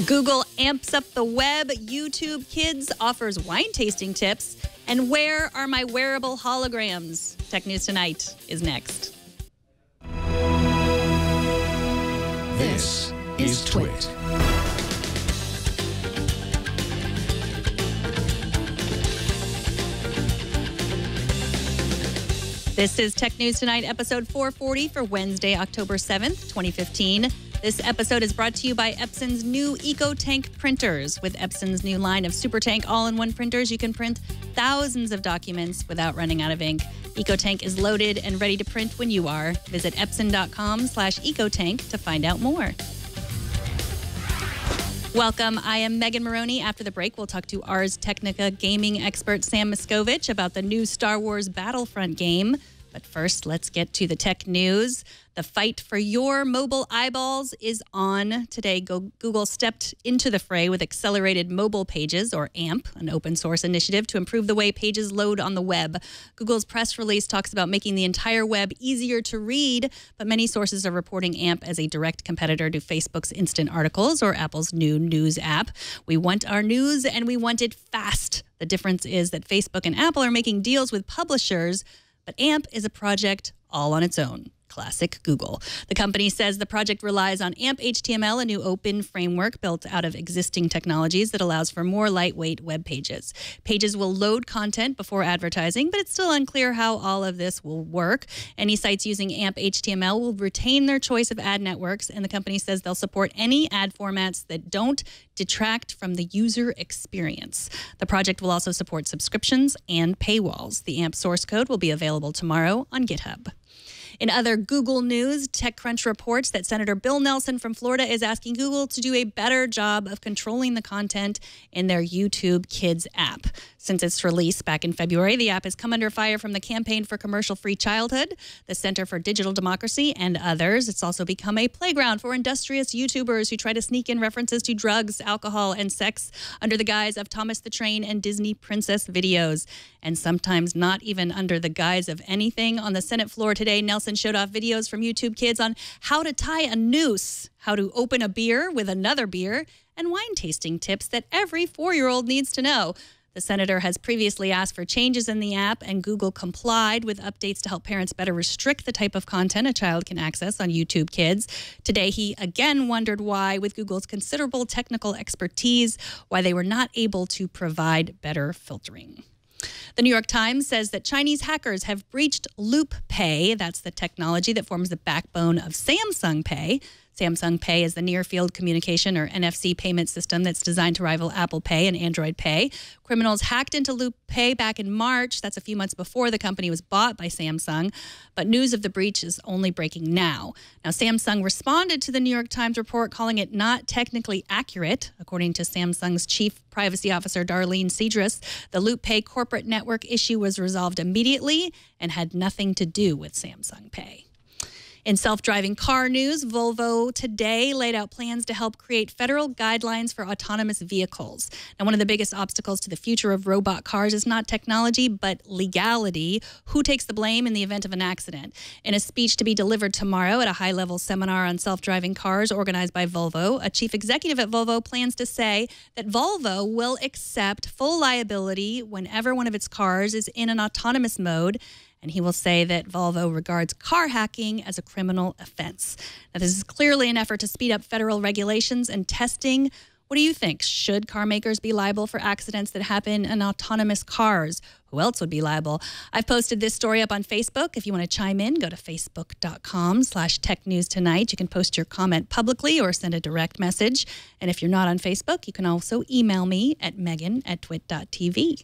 Google amps up the web. YouTube Kids offers wine tasting tips. And where are my wearable holograms? Tech News Tonight is next. This is Twit. This is Tech News Tonight, episode 440 for Wednesday, October 7th, 2015. This episode is brought to you by Epson's new EcoTank printers. With Epson's new line of SuperTank all-in-one printers, you can print thousands of documents without running out of ink. EcoTank is loaded and ready to print when you are. Visit epson.com/ecotank to find out more. Welcome. I am Megan Maroney. After the break, we'll talk to Ars Technica gaming expert Sam Machkovech about the new Star Wars Battlefront game. But first, let's get to the tech news. The fight for your mobile eyeballs is on. Today, Google stepped into the fray with Accelerated Mobile Pages, or AMP, an open source initiative to improve the way pages load on the web. Google's press release talks about making the entire web easier to read, but many sources are reporting AMP as a direct competitor to Facebook's Instant Articles or Apple's new News app. We want our news and we want it fast. The difference is that Facebook and Apple are making deals with publishers, but AMP is a project all on its own. Classic Google. The company says the project relies on AMP HTML, a new open framework built out of existing technologies that allows for more lightweight web pages. Pages will load content before advertising, but it's still unclear how all of this will work. Any sites using AMP HTML will retain their choice of ad networks, and the company says they'll support any ad formats that don't detract from the user experience. The project will also support subscriptions and paywalls. The AMP source code will be available tomorrow on GitHub. In other Google news, TechCrunch reports that Senator Bill Nelson from Florida is asking Google to do a better job of controlling the content in their YouTube Kids app. Since its release back in February, the app has come under fire from the Campaign for Commercial-Free Childhood, the Center for Digital Democracy, and others. It's also become a playground for industrious YouTubers who try to sneak in references to drugs, alcohol, and sex under the guise of Thomas the Train and Disney Princess videos, and sometimes not even under the guise of anything. On the Senate floor today, Nelson showed off videos from YouTube Kids on how to tie a noose, how to open a beer with another beer, and wine tasting tips that every 4-year-old needs to know. The senator has previously asked for changes in the app, and Google complied with updates to help parents better restrict the type of content a child can access on YouTube Kids. Today, he again wondered why, with Google's considerable technical expertise, why they were not able to provide better filtering. The New York Times says that Chinese hackers have breached Loop Pay. That's the technology that forms the backbone of Samsung Pay. Samsung Pay is the near-field communication, or NFC, payment system that's designed to rival Apple Pay and Android Pay. Criminals hacked into Loop Pay back in March. That's a few months before the company was bought by Samsung. But news of the breach is only breaking now. Now, Samsung responded to the New York Times report, calling it not technically accurate. According to Samsung's chief privacy officer, Darlene Cedrus, the Loop Pay corporate network issue was resolved immediately and had nothing to do with Samsung Pay. In self-driving car news, Volvo today laid out plans to help create federal guidelines for autonomous vehicles. Now, one of the biggest obstacles to the future of robot cars is not technology, but legality. Who takes the blame in the event of an accident? In a speech to be delivered tomorrow at a high-level seminar on self-driving cars organized by Volvo, a chief executive at Volvo plans to say that Volvo will accept full liability whenever one of its cars is in an autonomous mode. And he will say that Volvo regards car hacking as a criminal offense. Now, this is clearly an effort to speed up federal regulations and testing. What do you think? Should car makers be liable for accidents that happen in autonomous cars? Who else would be liable? I've posted this story up on Facebook. If you want to chime in, go to facebook.com/technewstonight. You can post your comment publicly or send a direct message. And if you're not on Facebook, you can also email me at megan@twit.tv.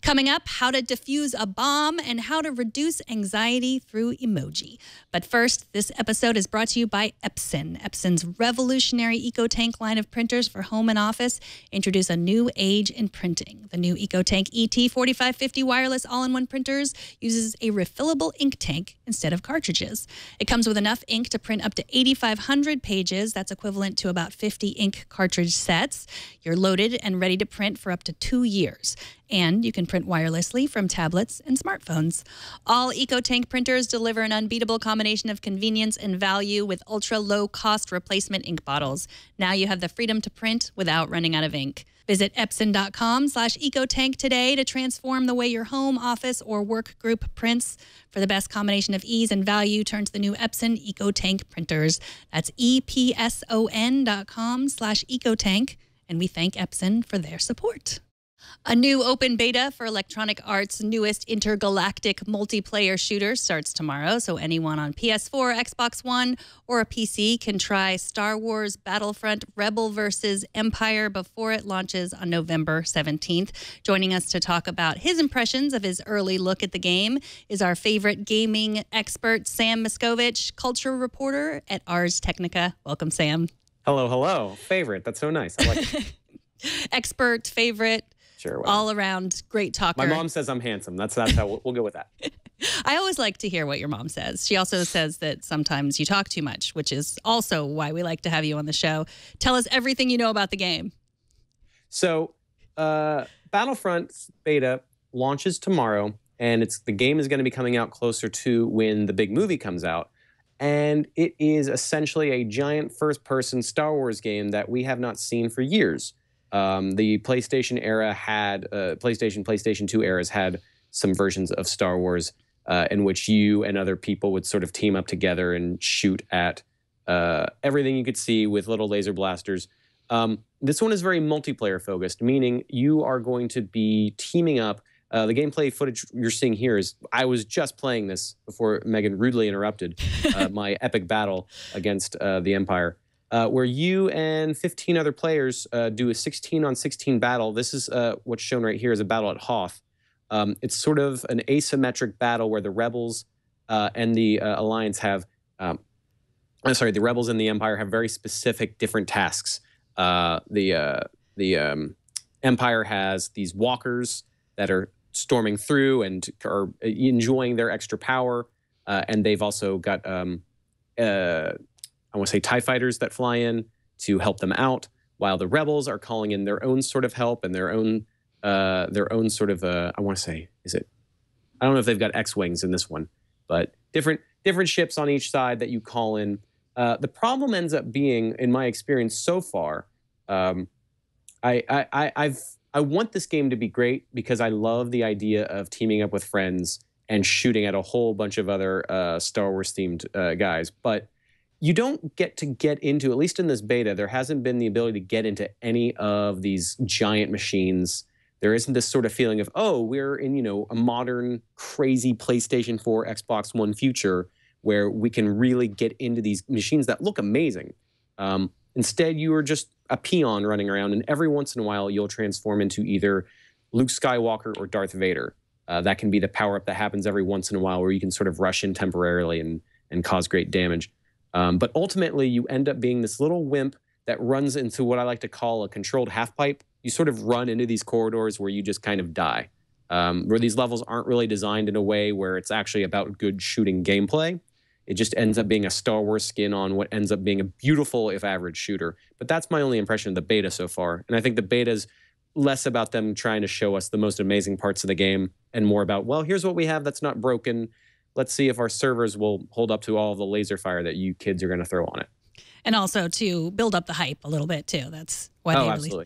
Coming up, how to defuse a bomb and how to reduce anxiety through emoji. But first, this episode is brought to you by Epson. Epson's revolutionary EcoTank line of printers for home and office introduce a new age in printing. The new EcoTank ET4550 50 wireless all-in-one printers uses a refillable ink tank instead of cartridges. It comes with enough ink to print up to 8,500 pages. That's equivalent to about 50 ink cartridge sets. You're loaded and ready to print for up to 2 years. And you can print wirelessly from tablets and smartphones. All EcoTank printers deliver an unbeatable combination of convenience and value with ultra-low-cost replacement ink bottles. Now you have the freedom to print without running out of ink. Visit Epson.com/EcoTank today to transform the way your home, office, or work group prints. For the best combination of ease and value, turn to the new Epson EcoTank printers. That's EPSON.com/EcoTank. And we thank Epson for their support. A new open beta for Electronic Arts' newest intergalactic multiplayer shooter starts tomorrow, so anyone on PS4, Xbox One, or a PC can try Star Wars Battlefront Rebel vs. Empire before it launches on November 17th. Joining us to talk about his impressions of his early look at the game is our favorite gaming expert, Sam Machkovech, culture reporter at Ars Technica. Welcome, Sam. Hello, hello. Favorite. That's so nice. I like it. Expert, favorite. Sure, all around great talker. My mom says I'm handsome. That's how we'll go with that. I always like to hear what your mom says. She also says that sometimes you talk too much, which is also why we like to have you on the show. Tell us everything you know about the game. So, Battlefront beta launches tomorrow, and the game is going to be coming out closer to when the big movie comes out. And it is essentially a giant first-person Star Wars game that we have not seen for years. The PlayStation era had, PlayStation 2 eras had some versions of Star Wars in which you and other people would sort of team up together and shoot at everything you could see with little laser blasters. This one is very multiplayer focused, meaning you are going to be teaming up. The gameplay footage you're seeing here is, I was just playing this before Megan rudely interrupted my epic battle against the Empire. Where you and 15 other players do a 16-on-16 battle. This is what's shown right here is a battle at Hoth. It's sort of an asymmetric battle where the Rebels and the Alliance have, the Rebels and the Empire have very specific different tasks. The Empire has these walkers that are storming through and are enjoying their extra power, and they've also got I want to say TIE fighters that fly in to help them out, while the Rebels are calling in their own sort of help and their own sort of, I want to say, I don't know if they've got X-Wings in this one, but different ships on each side that you call in. The problem ends up being, in my experience so far, I want this game to be great because I love the idea of teaming up with friends and shooting at a whole bunch of other Star Wars-themed guys, but you don't get into, at least in this beta, there hasn't been the ability to get into any of these giant machines. There isn't this sort of feeling of, oh, we're in, a modern, crazy PlayStation 4, Xbox One future where we can really get into these machines that look amazing. Instead, you are just a peon running around, and every once in a while, you'll transform into either Luke Skywalker or Darth Vader. That can be the power-up that happens every once in a while where you can sort of rush in temporarily and cause great damage. But ultimately, you end up being this little wimp that runs into what I like to call a controlled half-pipe. You sort of run into these corridors where you just kind of die, where these levels aren't really designed in a way where it's actually about good shooting gameplay. It just ends up being a Star Wars skin on what ends up being a beautiful, if average, shooter. But that's my only impression of the beta so far. And I think the beta is less about them trying to show us the most amazing parts of the game and more about, well, here's what we have that's not broken. Let's see if our servers will hold up to all of the laser fire that you kids are going to throw on it. And also to build up the hype a little bit, too. That's why they absolutely.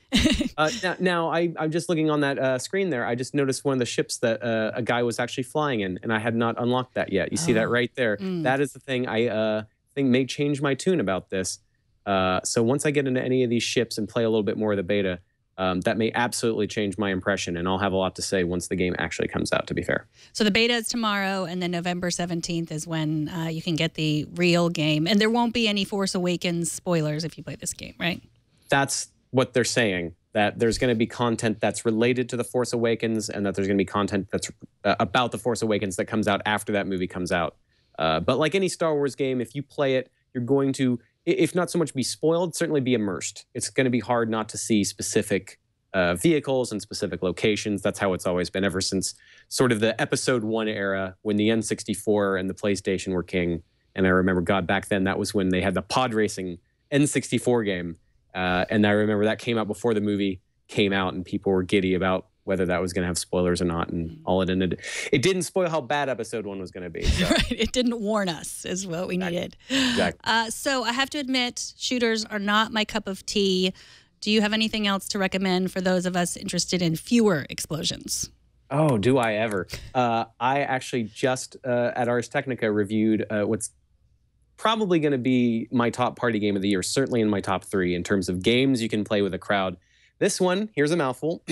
Now, I'm just looking on that screen there. I just noticed one of the ships that a guy was actually flying in, and I had not unlocked that yet. You see that right there? That is the thing I think may change my tune about this. So once I get into any of these ships and play a little bit more of the beta, that may absolutely change my impression, and I'll have a lot to say once the game actually comes out, to be fair. So the beta is tomorrow, and then November 17th is when you can get the real game. And there won't be any Force Awakens spoilers if you play this game, right? That's what they're saying, that there's going to be content that's related to The Force Awakens and that there's going to be content that's about The Force Awakens that comes out after that movie comes out. But like any Star Wars game, if you play it, you're going to, if not so much be spoiled, certainly be immersed. It's going to be hard not to see specific vehicles and specific locations. That's how it's always been ever since sort of the episode 1 era when the N64 and the PlayStation were king. And I remember, God, back then, that was when they had the pod racing N64 game. And I remember that came out before the movie came out, and people were giddy about whether that was going to have spoilers or not. And all it ended, it didn't spoil how bad episode 1 was going to be. So. Right. It didn't warn us is what we needed. Exactly. So I have to admit, shooters are not my cup of tea. Do you have anything else to recommend for those of us interested in fewer explosions? Oh, do I ever? I actually just at Ars Technica reviewed what's probably going to be my top party game of the year, certainly in my top 3 in terms of games you can play with a crowd. This one, here's a mouthful,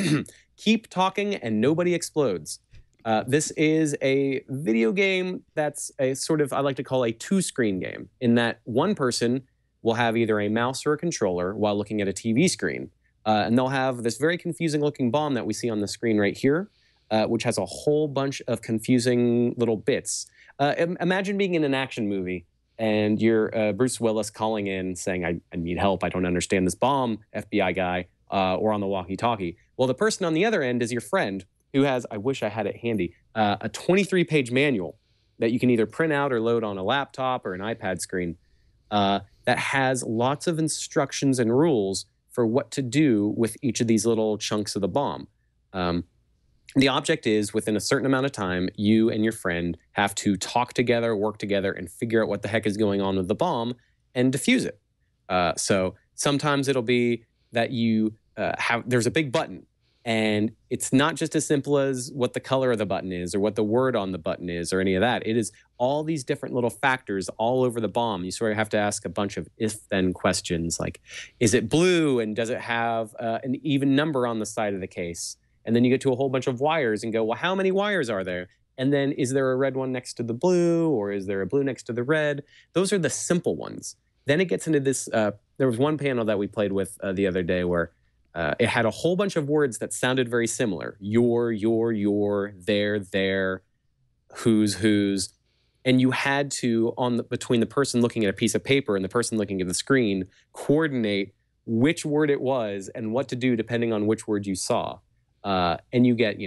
Keep Talking and Nobody Explodes. This is a video game that's a sort of, I like to call a 2-screen game, in that one person will have either a mouse or a controller while looking at a TV screen. And they'll have this very confusing looking bomb that we see on the screen right here, which has a whole bunch of confusing little bits. Imagine being in an action movie and you're Bruce Willis calling in saying, I need help, I don't understand this bomb, FBI guy, or on the walkie-talkie. Well, the person on the other end is your friend who has, I wish I had it handy, a 23-page manual that you can either print out or load on a laptop or an iPad screen that has lots of instructions and rules for what to do with each of these little chunks of the bomb. The object is, within a certain amount of time, you and your friend have to talk together, work together, and figure out what the heck is going on with the bomb and defuse it. So sometimes it'll be that you there's a big button, and it's not just as simple as what the color of the button is or what the word on the button is or any of that. It is all these different little factors all over the bomb. You sort of have to ask a bunch of if-then questions, like, is it blue and does it have an even number on the side of the case? And then you get to a whole bunch of wires and go, well, how many wires are there? And then is there a red one next to the blue, or is there a blue next to the red? Those are the simple ones. Then it gets into this, there was one panel that we played with the other day where it had a whole bunch of words that sounded very similar. Your, their, whose. And you had to, between the person looking at a piece of paper and the person looking at the screen, coordinate which word it was and what to do depending on which word you saw. And you get,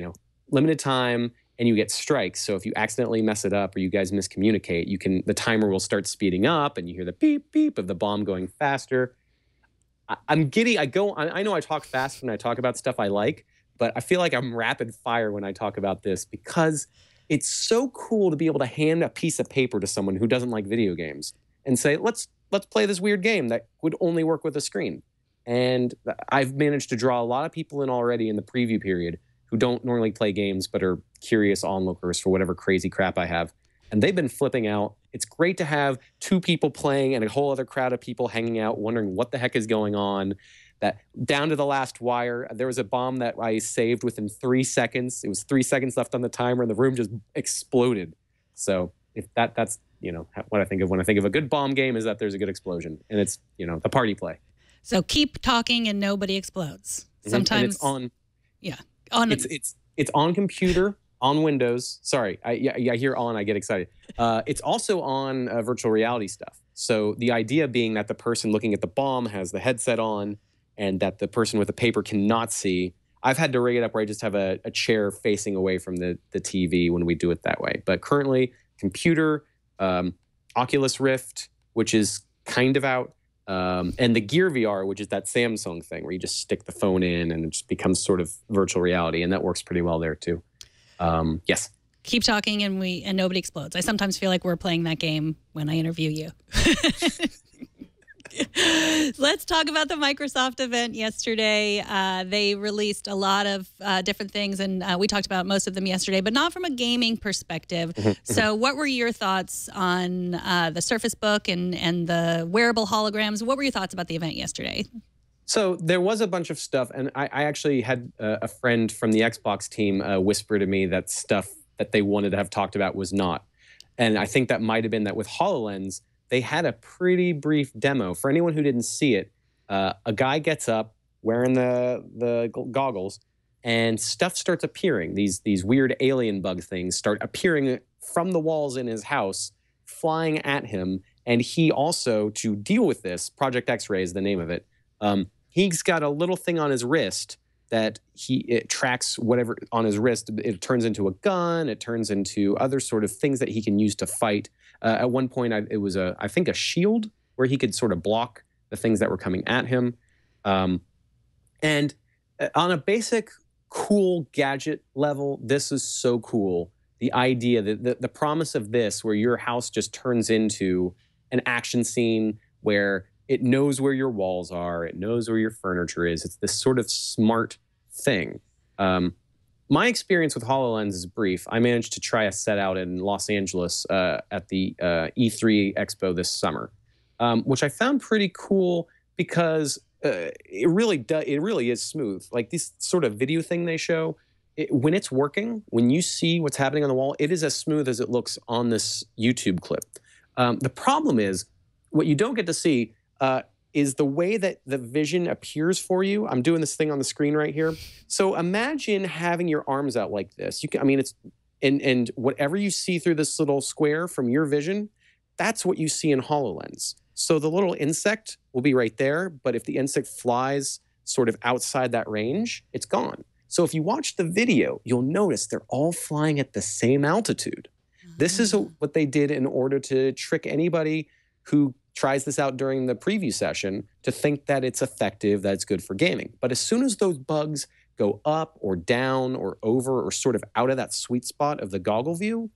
limited time, and you get strikes. So if you accidentally mess it up or you guys miscommunicate, the timer will start speeding up and you hear the beep, beep of the bomb going faster. I'm giddy. I know I talk fast when I talk about stuff I like, but I feel like I'm rapid fire when I talk about this because it's so cool to be able to hand a piece of paper to someone who doesn't like video games and say, let's play this weird game that would only work with a screen. And I've managed to draw a lot of people in already in the preview period who don't normally play games but are curious onlookers for whatever crazy crap I have. And they've been flipping out. It's great to have 2 people playing and a whole other crowd of people hanging out, wondering what the heck is going on. That down to the last wire, there was a bomb that I saved within 3 seconds. It was 3 seconds left on the timer, and the room just exploded. So if that's what I think of when I think of a good bomb game, is that there's a good explosion, and it's the party play. So keep talking and nobody explodes. Sometimes and it's on. Yeah, it's on computer. On Windows. Sorry, I hear on, I get excited. It's also on virtual reality stuff. So the idea being that the person looking at the bomb has the headset on and that the person with the paper cannot see. I've had to rig it up where I just have a chair facing away from the TV when we do it that way. But currently, computer, Oculus Rift, which is kind of out, and the Gear VR, which is that Samsung thing where you just stick the phone in and it just becomes sort of virtual reality. And that works pretty well there, too. Yes. Keep talking and nobody explodes. I sometimes feel like we're playing that game when I interview you. Let's talk about the Microsoft event yesterday. They released a lot of different things, and we talked about most of them yesterday, but not from a gaming perspective. So what were your thoughts on the Surface Book and the wearable holograms? What were your thoughts about the event yesterday? So there was a bunch of stuff, and I actually had a friend from the Xbox team whisper to me that stuff that they wanted to have talked about was not. And I think that might have been that with HoloLens, they had a pretty brief demo. For anyone who didn't see it, a guy gets up wearing the goggles, and stuff starts appearing. These weird alien bug things start appearing from the walls in his house, flying at him. And he also, to deal with this, Project X-Ray is the name of it, he's got a little thing on his wrist that it tracks whatever on his wrist. It turns into a gun. It turns into other sort of things that he can use to fight. At one point, it was I think a shield where he could sort of block the things that were coming at him. And on a basic cool gadget level, this is so cool. The idea that the promise of this, where your house just turns into an action scene where it knows where your walls are, it knows where your furniture is. It's this sort of smart thing. My experience with HoloLens is brief. I managed to try a set out in Los Angeles at the E3 Expo this summer, which I found pretty cool because it really is smooth. Like this sort of video thing they show, when it's working, when you see what's happening on the wall, it is as smooth as it looks on this YouTube clip. The problem is, what you don't get to see is the way that the vision appears for you. I'm doing this thing on the screen right here. So imagine having your arms out like this. You can, I mean, it's and whatever you see through this little square from your vision, that's what you see in HoloLens. So the little insect will be right there, but if the insect flies sort of outside that range, it's gone. So if you watch the video, you'll notice they're all flying at the same altitude. This is what they did in order to trick anybody who tries this out during the preview session to think that it's effective, that it's good for gaming. But as soon as those bugs go up or down or over or sort of out of that sweet spot of the goggle view,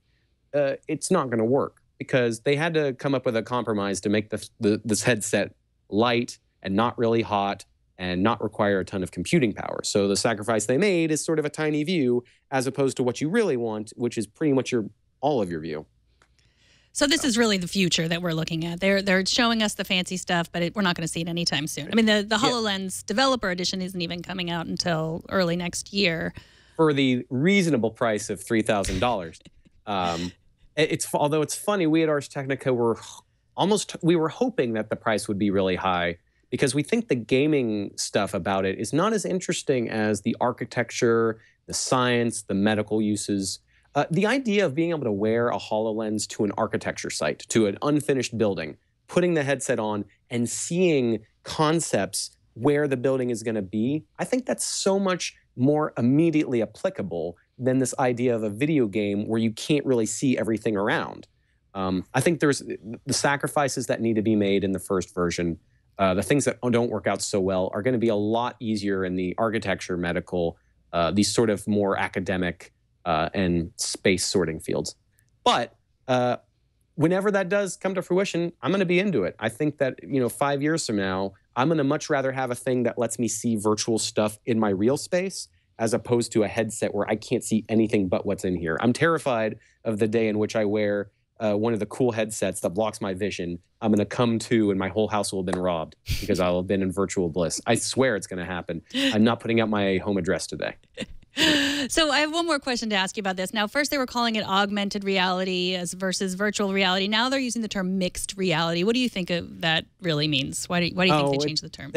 it's not going to work, because they had to come up with a compromise to make this headset light and not really hot and not require a ton of computing power. So the sacrifice they made is sort of a tiny view as opposed to what you really want, which is pretty much all of your view. So this is really the future that we're looking at. They're showing us the fancy stuff, but we're not going to see it anytime soon. I mean, the HoloLens Developer Edition isn't even coming out until early next year. For the reasonable price of $3,000. Although it's funny, we at Ars Technica were hoping that the price would be really high, because we think the gaming stuff about it is not as interesting as the architecture, the science, the medical uses. The idea of being able to wear a HoloLens to an architecture site, to an unfinished building, putting the headset on and seeing concepts where the building is going to be, I think that's so much more immediately applicable than this idea of a video game where you can't really see everything around. I think there's the sacrifices that need to be made in the first version. The things that don't work out so well are going to be a lot easier in the architecture, medical, these sort of more academic and space sorting fields. But whenever that does come to fruition, I'm going to be into it. I think that, 5 years from now, I'm going to much rather have a thing that lets me see virtual stuff in my real space as opposed to a headset where I can't see anything but what's in here. I'm terrified of the day in which I wear one of the cool headsets that blocks my vision. I'm going to come to and my whole house will have been robbed because I'll have been in virtual bliss. I swear it's going to happen. I'm not putting out my home address today. So I have one more question to ask you about this. Now, first they were calling it augmented reality versus virtual reality. Now they're using the term mixed reality. What do you think that really means? Why do you think they changed the term?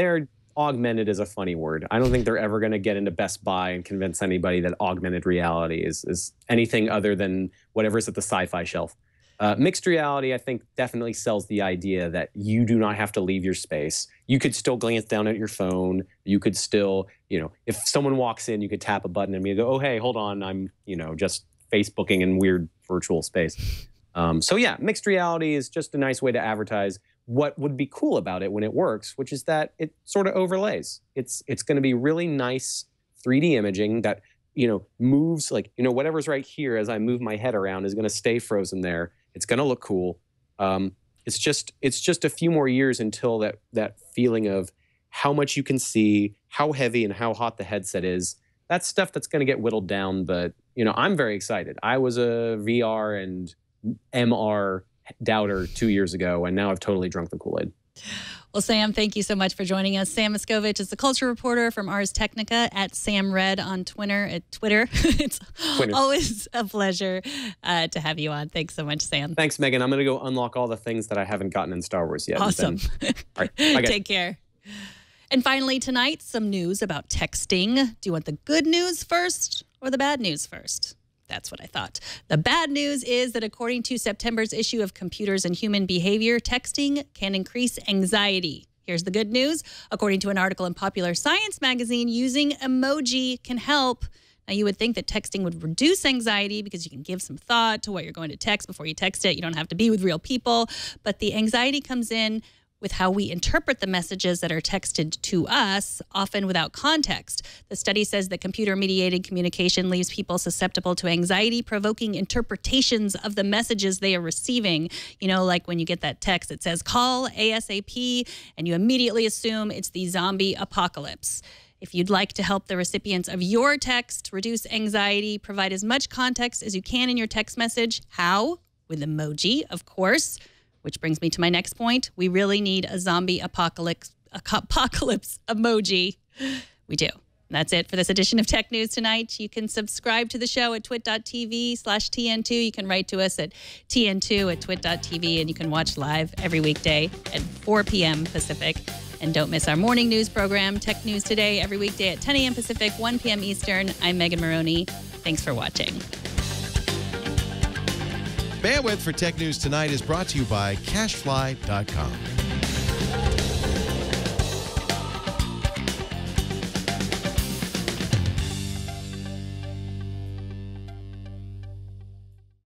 Augmented is a funny word. I don't think they're ever going to get into Best Buy and convince anybody that augmented reality is anything other than whatever's at the sci-fi shelf. Mixed reality, I think, definitely sells the idea that you do not have to leave your space. You could still glance down at your phone. You could still, if someone walks in, you could tap a button and you go, oh, hey, hold on. I'm, just Facebooking in weird virtual space. So yeah, mixed reality is just a nice way to advertise what would be cool about it when it works, which is that it sort of overlays. It's going to be really nice 3D imaging that, moves like, whatever's right here as I move my head around is going to stay frozen there. It's going to look cool. It's just a few more years until that feeling of how much you can see, how heavy and how hot the headset is. That's stuff that's going to get whittled down. But, I'm very excited. I was a VR and MR doubter 2 years ago, and now I've totally drunk the Kool-Aid. Well, Sam, thank you so much for joining us. Sam Machkovech is the culture reporter from Ars Technica at SamRed on Twitter. It's always a pleasure to have you on. Thanks so much, Sam. Thanks, Megan. I'm going to go unlock all the things that I haven't gotten in Star Wars yet. Awesome. All right. Bye, guys. Take care. And finally tonight, some news about texting. Do you want the good news first or the bad news first? That's what I thought. The bad news is that according to September's issue of Computers and Human Behavior, texting can increase anxiety. Here's the good news. According to an article in Popular Science magazine, using emoji can help. Now, you would think that texting would reduce anxiety because you can give some thought to what you're going to text before you text it. You don't have to be with real people. But the anxiety comes in with how we interpret the messages that are texted to us, often without context. The study says that computer-mediated communication leaves people susceptible to anxiety-provoking interpretations of the messages they are receiving. You know, like when you get that text that says, call ASAP, and you immediately assume it's the zombie apocalypse. If you'd like to help the recipients of your text reduce anxiety, provide as much context as you can in your text message. How? With emoji, of course. Which brings me to my next point. We really need a zombie apocalypse emoji. We do. That's it for this edition of Tech News Tonight. You can subscribe to the show at twit.tv/TN2. You can write to us at tn2@twit.tv, and you can watch live every weekday at 4 p.m. Pacific. And don't miss our morning news program, Tech News Today, every weekday at 10 a.m. Pacific, 1 p.m. Eastern. I'm Megan Maroney. Thanks for watching. Bandwidth for Tech News Tonight is brought to you by CashFly.com.